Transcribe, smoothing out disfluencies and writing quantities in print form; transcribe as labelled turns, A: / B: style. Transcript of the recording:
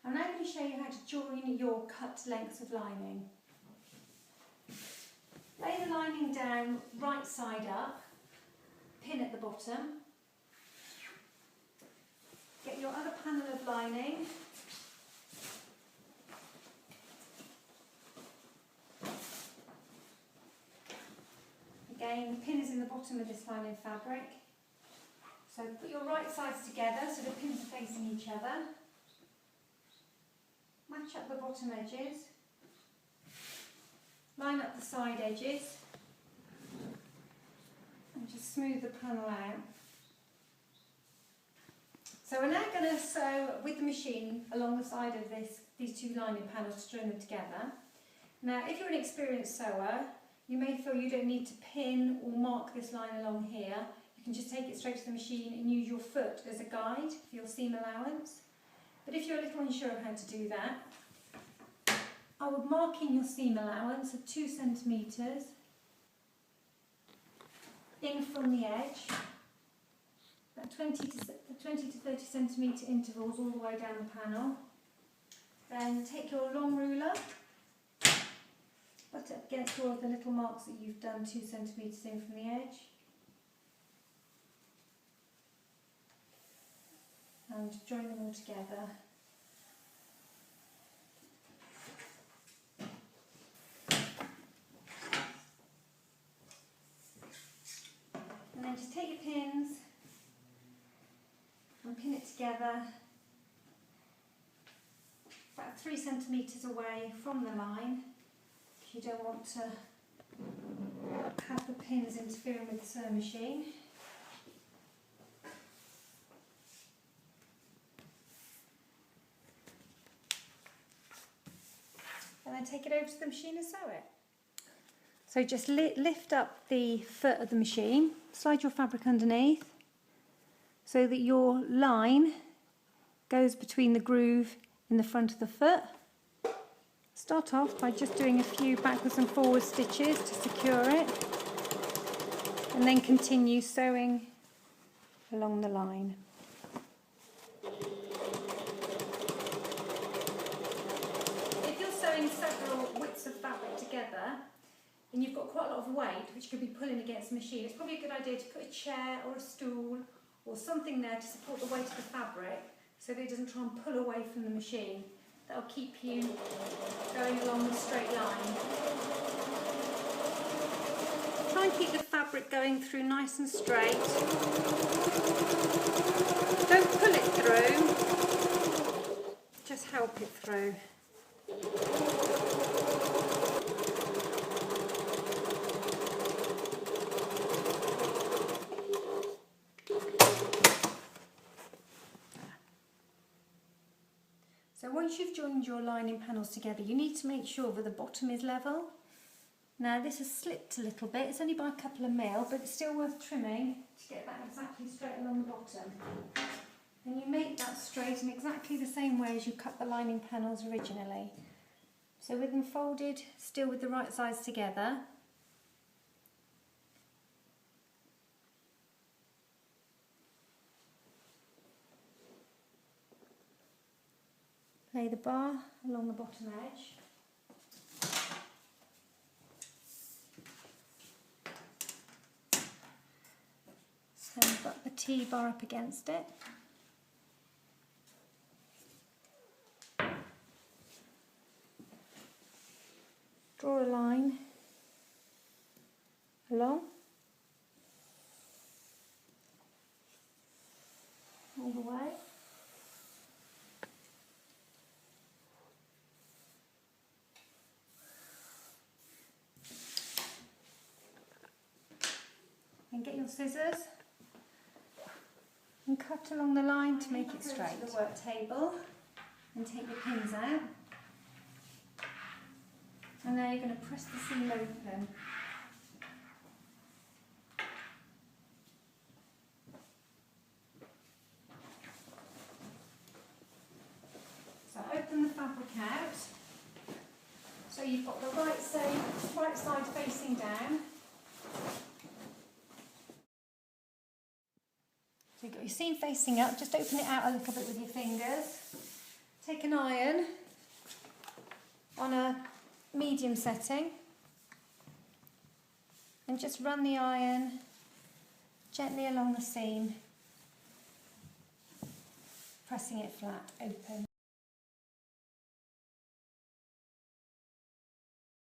A: I'm now going to show you how to join your cut lengths of lining. Lay the lining down right side up, pin at the bottom. Get your other panel of lining. Again, the pin is in the bottom of this lining fabric. So put your right sides together so the pins are facing each other. Match up the bottom edges. Line up the side edges. And just smooth the panel out. So we're now going to sew with the machine along the side of these two lining panels to join them together. Now, if you're an experienced sewer, you may feel you don't need to pin or mark this line along here. You can just take it straight to the machine and use your foot as a guide for your seam allowance. But if you're a little unsure of how to do that, I would mark in your seam allowance of 2 centimetres in from the edge, at 20 to 30 centimetre intervals all the way down the panel. Then take your long ruler, butt it against all of the little marks that you've done 2 centimetres in from the edge. And join them all together. And then just take your pins and pin it together about 3 centimetres away from the line. You don't want to have the pins interfering with the sewing machine. And then take it over to the machine and sew it. So just lift up the foot of the machine, slide your fabric underneath so that your line goes between the groove in the front of the foot. Start off by just doing a few backwards and forwards stitches to secure it, and then continue sewing along the line. If you're sewing several widths of fabric together and you've got quite a lot of weight which could be pulling against the machine, it's probably a good idea to put a chair or a stool or something there to support the weight of the fabric so that it doesn't try and pull away from the machine. That'll keep you going along the straight line. Try and keep the fabric going through nice and straight. Don't pull it through, just help it through. So once you've joined your lining panels together, you need to make sure that the bottom is level. Now this has slipped a little bit, it's only by a couple of mil, but it's still worth trimming to get that exactly straight along the bottom. And you make that straight in exactly the same way as you cut the lining panels originally. So with them folded, still with the right sides together. Lay the bar along the bottom edge. Then put the T-bar up against it. Draw a line along all the way. And get your scissors and cut along the line to make it straight. To the work table and take your pins out. And now you're going to press the seam open. So open the fabric out. So you've got the right side facing down. So you've got your seam facing up, just open it out a little bit with your fingers. Take an iron on a medium setting and just run the iron gently along the seam, pressing it flat open.